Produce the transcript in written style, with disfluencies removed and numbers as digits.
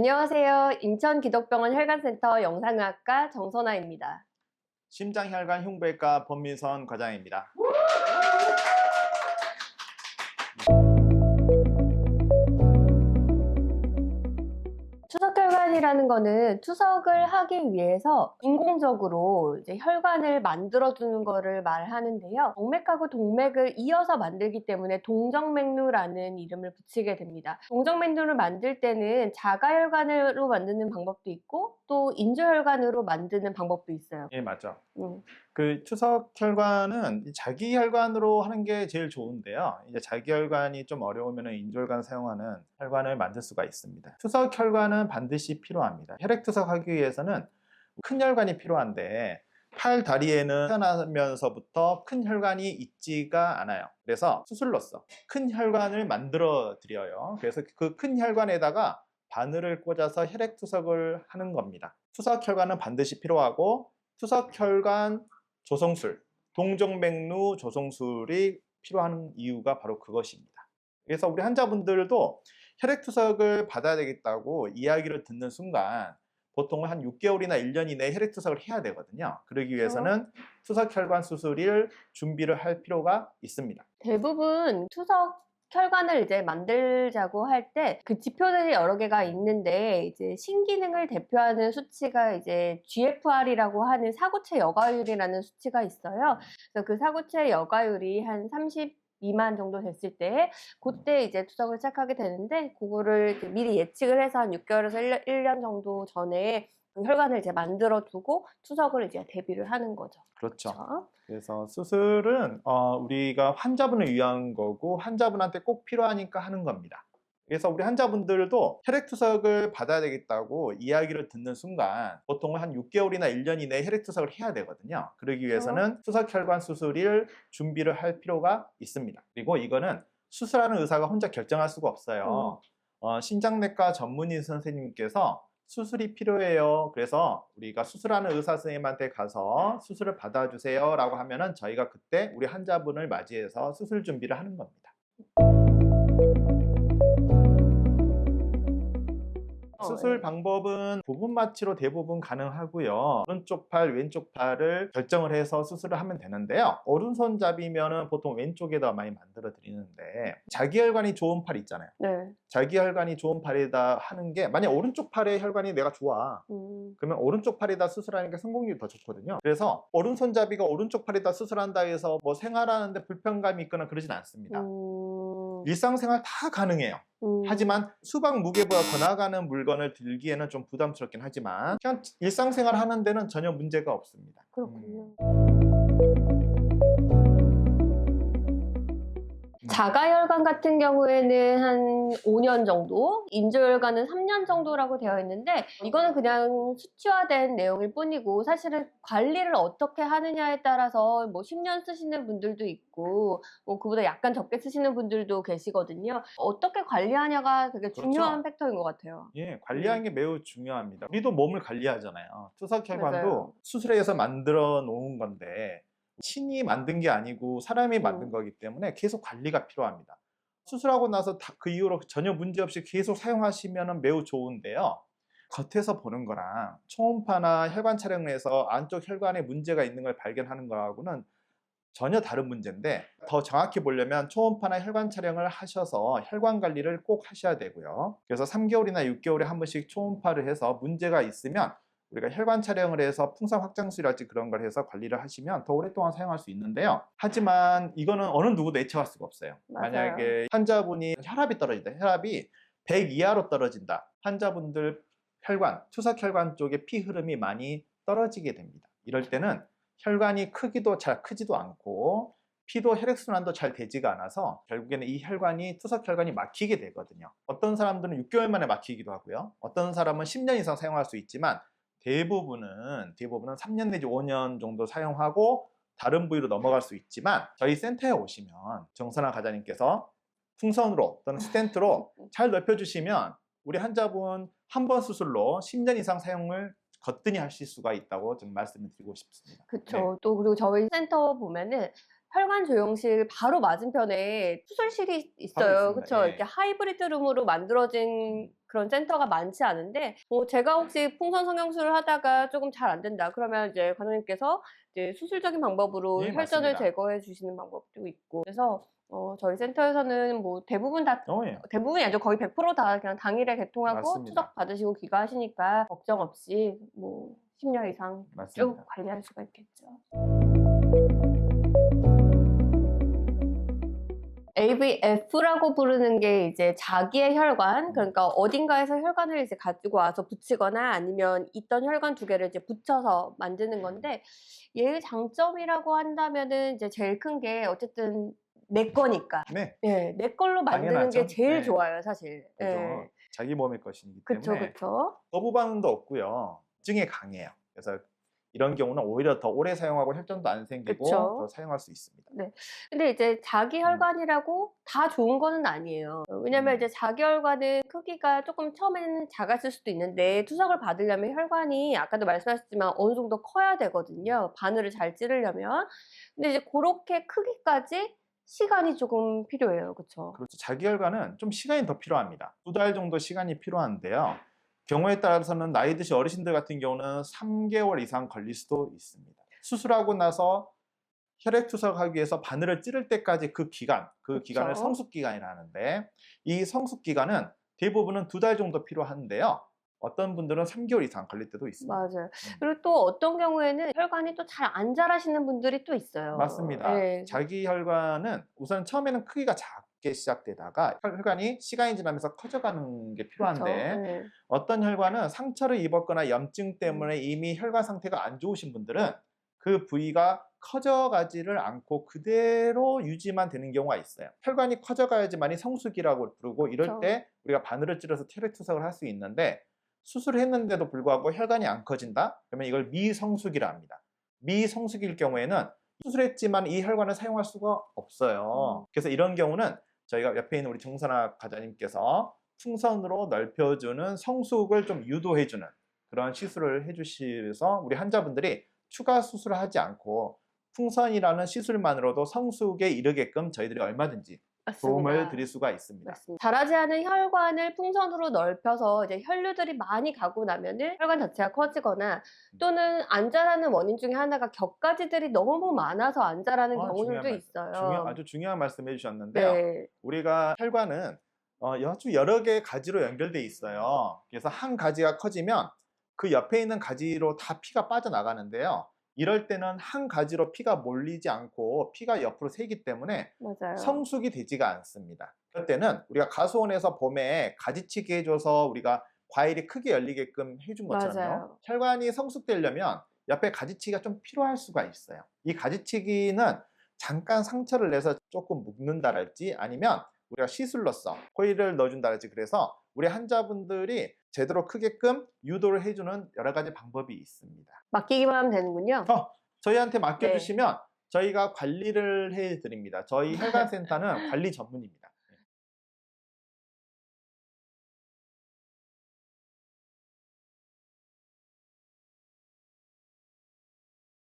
안녕하세요. 인천기독병원 혈관센터 영상의학과 정선아입니다. 심장혈관 흉부외과 법민선 과장입니다. 투석혈관이라는 거는 투석을 하기 위해서 인공적으로 이제 혈관을 만들어주는 거를 말하는데요. 동맥하고 동맥을 이어서 만들기 때문에 동정맥류라는 이름을 붙이게 됩니다. 동정맥류를 만들 때는 자가혈관으로 만드는 방법도 있고 또 인조혈관으로 만드는 방법도 있어요. 예, 맞죠. 그 투석혈관은 자기혈관으로 하는 게 제일 좋은데요. 이제 자기혈관이 좀 어려우면 인조혈관 사용하는 혈관을 만들 수가 있습니다. 투석혈관은 반드시 필요합니다. 혈액투석하기 위해서는 큰 혈관이 필요한데 팔, 다리에는 태어나면서부터 큰 혈관이 있지가 않아요. 그래서 수술로서 큰 혈관을 만들어 드려요. 그래서 그 큰 혈관에다가 바늘을 꽂아서 혈액투석을 하는 겁니다. 투석혈관은 반드시 필요하고 투석혈관 조성술, 동정맥류 조성술이 필요한 이유가 바로 그것입니다. 그래서 우리 환자분들도 혈액투석을 받아야 되겠다고 이야기를 듣는 순간 보통 한 6개월이나 1년 이내에 혈액투석을 해야 되거든요. 그러기 위해서는 투석혈관 수술을 준비를 할 필요가 있습니다. 대부분 투석 혈관을 이제 만들자고 할 때 그 지표들이 여러 개가 있는데 이제 신기능을 대표하는 수치가 이제 GFR이라고 하는 사구체 여과율이라는 수치가 있어요. 그래서 그 사구체 여과율이 한 30 미만 정도 됐을 때 그때 이제 투석을 시작하게 되는데 그거를 미리 예측을 해서 한 6개월에서 1년 정도 전에 그 혈관을 이제 만들어 두고 투석을 이제 대비를 하는 거죠. 그렇죠. 그렇죠? 그래서 수술은 우리가 환자분을 위한 거고 환자분한테 꼭 필요하니까 하는 겁니다. 그래서 우리 환자분들도 혈액투석을 받아야 되겠다고 이야기를 듣는 순간 보통 한 6개월이나 1년 이내에 혈액투석을 해야 되거든요. 그러기 위해서는 투석혈관 수술을 준비를 할 필요가 있습니다. 그리고 이거는 수술하는 의사가 혼자 결정할 수가 없어요. 신장내과 전문의 선생님께서 수술이 필요해요. 그래서 우리가 수술하는 의사 선생님한테 가서 수술을 받아주세요 라고 하면은 저희가 그때 우리 환자분을 맞이해서 수술 준비를 하는 겁니다. 수술 방법은 부분 마취로 대부분 가능하고요. 오른쪽 팔, 왼쪽 팔을 결정을 해서 수술을 하면 되는데요. 오른손잡이면은 보통 왼쪽에다 많이 만들어 드리는데 자기혈관이 좋은 팔 있잖아요. 네. 자기혈관이 좋은 팔에다 하는 게 만약 오른쪽 팔의 혈관이 내가 좋아. 그러면 오른쪽 팔에다 수술하는 게 성공률이 더 좋거든요. 그래서 오른손잡이가 오른쪽 팔에다 수술한다 해서 뭐 생활하는데 불편감이 있거나 그러진 않습니다. 일상생활 다 가능해요. 하지만 수박 무게보다 더 나가는 물건을 들기에는 좀 부담스럽긴 하지만 그냥 일상생활 하는 데는 전혀 문제가 없습니다. 그렇군요. 자가혈관 같은 경우에는 한 5년 정도, 인조혈관은 3년 정도라고 되어 있는데 이거는 그냥 수치화된 내용일 뿐이고 사실은 관리를 어떻게 하느냐에 따라서 뭐 10년 쓰시는 분들도 있고 뭐 그보다 약간 적게 쓰시는 분들도 계시거든요. 어떻게 관리하냐가 되게 중요한 팩터인 것 같아요. 예, 관리하는 게 매우 중요합니다. 우리도 몸을 관리하잖아요. 투석혈관도 맞아요. 수술해서 만들어 놓은 건데 신이 만든 게 아니고 사람이 만든 거기 때문에 계속 관리가 필요합니다. 수술하고 나서 그 이후로 전혀 문제없이 계속 사용하시면 매우 좋은데요. 겉에서 보는 거랑 초음파나 혈관 촬영을 해서 안쪽 혈관에 문제가 있는 걸 발견하는 거하고는 전혀 다른 문제인데 더 정확히 보려면 초음파나 혈관 촬영을 하셔서 혈관 관리를 꼭 하셔야 되고요. 그래서 3개월이나 6개월에 한 번씩 초음파를 해서 문제가 있으면 우리가 혈관 촬영을 해서 풍선 확장술이랄지 그런 걸 해서 관리를 하시면 더 오랫동안 사용할 수 있는데요. 하지만 이거는 어느 누구도 예측할 수가 없어요. 맞아요. 만약에 환자분이 혈압이 떨어진다. 혈압이 100 이하로 떨어진다. 환자분들 혈관, 투석혈관 쪽에 피 흐름이 많이 떨어지게 됩니다. 이럴 때는 혈관이 크기도 잘 크지도 않고 피도 혈액순환도 잘 되지가 않아서 결국에는 이 혈관이 투석혈관이 막히게 되거든요. 어떤 사람들은 6개월 만에 막히기도 하고요. 어떤 사람은 10년 이상 사용할 수 있지만 대부분은 3년 내지 5년 정도 사용하고 다른 부위로 넘어갈 수 있지만 저희 센터에 오시면 정선아 과장님께서 풍선으로 또는 스텐트로 잘 넓혀주시면 우리 환자분 한 번 수술로 10년 이상 사용을 거뜬히 하실 수가 있다고 좀 말씀을 드리고 싶습니다. 그쵸. 또 그리고 저희 센터 보면은 혈관 조영실 바로 맞은편에 수술실이 있어요. 있습니다. 그쵸? 예. 이렇게 하이브리드 룸으로 만들어진 그런 센터가 많지 않은데, 제가 혹시 풍선 성형술을 하다가 조금 잘 안 된다. 그러면 이제 관장님께서 이제 수술적인 방법으로 예, 혈전을 맞습니다. 제거해 주시는 방법도 있고. 그래서 저희 센터에서는 뭐 대부분 다 예. 대부분이 아니죠. 거의 100% 다 그냥 당일에 개통하고 맞습니다. 투석 받으시고 귀가하시니까 걱정 없이 뭐 10년 이상 쭉 맞습니다. 관리할 수가 있겠죠. AVF라고 부르는 게 이제 자기의 혈관, 그러니까 어딘가에서 혈관을 이제 가지고 와서 붙이거나 아니면 있던 혈관 두 개를 이제 붙여서 만드는 건데, 얘의 장점이라고 한다면은 이제 제일 큰 게 어쨌든 내 거니까. 네. 예, 내 걸로 만드는 당연하죠. 게 제일 네. 좋아요, 사실. 그죠. 예. 자기 몸의 것이기 그쵸, 때문에 그쵸. 거부 반응도 없고요. 증에 강해요. 그래서 이런 경우는 오히려 더 오래 사용하고 혈전도 안 생기고 그쵸. 더 사용할 수 있습니다. 네. 근데 이제 자기 혈관이라고 다 좋은 거는 아니에요. 왜냐면 이제 자기 혈관은 크기가 조금 처음에는 작았을 수도 있는데, 투석을 받으려면 혈관이 아까도 말씀하셨지만 어느 정도 커야 되거든요. 바늘을 잘 찌르려면. 근데 이제 그렇게 크기까지 시간이 조금 필요해요. 그쵸? 그렇죠. 자기 혈관은 좀 시간이 더 필요합니다. 2달 정도 시간이 필요한데요. 경우에 따라서는 나이 드신 어르신들 같은 경우는 3개월 이상 걸릴 수도 있습니다. 수술하고 나서 혈액 투석하기 위해서 바늘을 찌를 때까지 그 기간을 그쵸. 성숙 기간이라 하는데, 이 성숙 기간은 대부분은 2달 정도 필요한데요. 어떤 분들은 3개월 이상 걸릴 때도 있습니다. 맞아요. 그리고 또 어떤 경우에는 혈관이 또 잘 안 자라시는 분들이 또 있어요. 맞습니다. 예. 자기 혈관은 우선 처음에는 크기가 작게 시작되다가 혈관이 시간이 지나면서 커져가는 게 그쵸. 필요한데, 예. 어떤 혈관은 상처를 입었거나 염증 때문에 이미 혈관 상태가 안 좋으신 분들은 그 부위가 커져가지를 않고 그대로 유지만 되는 경우가 있어요. 혈관이 커져가야지만이 성숙이라고 부르고, 이럴 그쵸. 때 우리가 바늘을 찔러서 혈액 투석을 할 수 있는데, 수술을 했는데도 불구하고 혈관이 안 커진다? 그러면 이걸 미성숙이라 합니다. 미성숙일 경우에는 수술했지만 이 혈관을 사용할 수가 없어요. 그래서 이런 경우는 저희가 옆에 있는 우리 정선아 과장님께서 풍선으로 넓혀주는 성숙을 좀 유도해주는 그런 시술을 해주셔서 우리 환자분들이 추가 수술을 하지 않고 풍선이라는 시술만으로도 성숙에 이르게끔 저희들이 얼마든지 도움을 맞습니다. 드릴 수가 있습니다. 맞습니다. 자라지 않은 혈관을 풍선으로 넓혀서 이제 혈류들이 많이 가고 나면은 혈관 자체가 커지거나, 또는 안 자라는 원인 중에 하나가 격가지들이 너무 많아서 안 자라는 경우들도 있어요. 아주 중요한 말씀 해주셨는데요. 네. 우리가 혈관은 아주 여러 개의 가지로 연결돼 있어요. 그래서 한 가지가 커지면 그 옆에 있는 가지로 다 피가 빠져나가는데요. 이럴 때는 한 가지로 피가 몰리지 않고 피가 옆으로 새기 때문에 맞아요. 성숙이 되지가 않습니다. 그럴 때는 우리가 가수원에서 봄에 가지치기 해줘서 우리가 과일이 크게 열리게끔 해준 것처럼요. 맞아요. 혈관이 성숙되려면 옆에 가지치기가 좀 필요할 수가 있어요. 이 가지치기는 잠깐 상처를 내서 조금 묶는다랄지, 아니면 우리가 시술로서 코일을 넣어준다랄지, 그래서 우리 환자분들이 제대로 크게끔 유도를 해주는 여러 가지 방법이 있습니다. 맡기기만 하면 되는군요. 저희한테 맡겨주시면 저희가 관리를 해드립니다. 저희 혈관센터는 관리 전문입니다.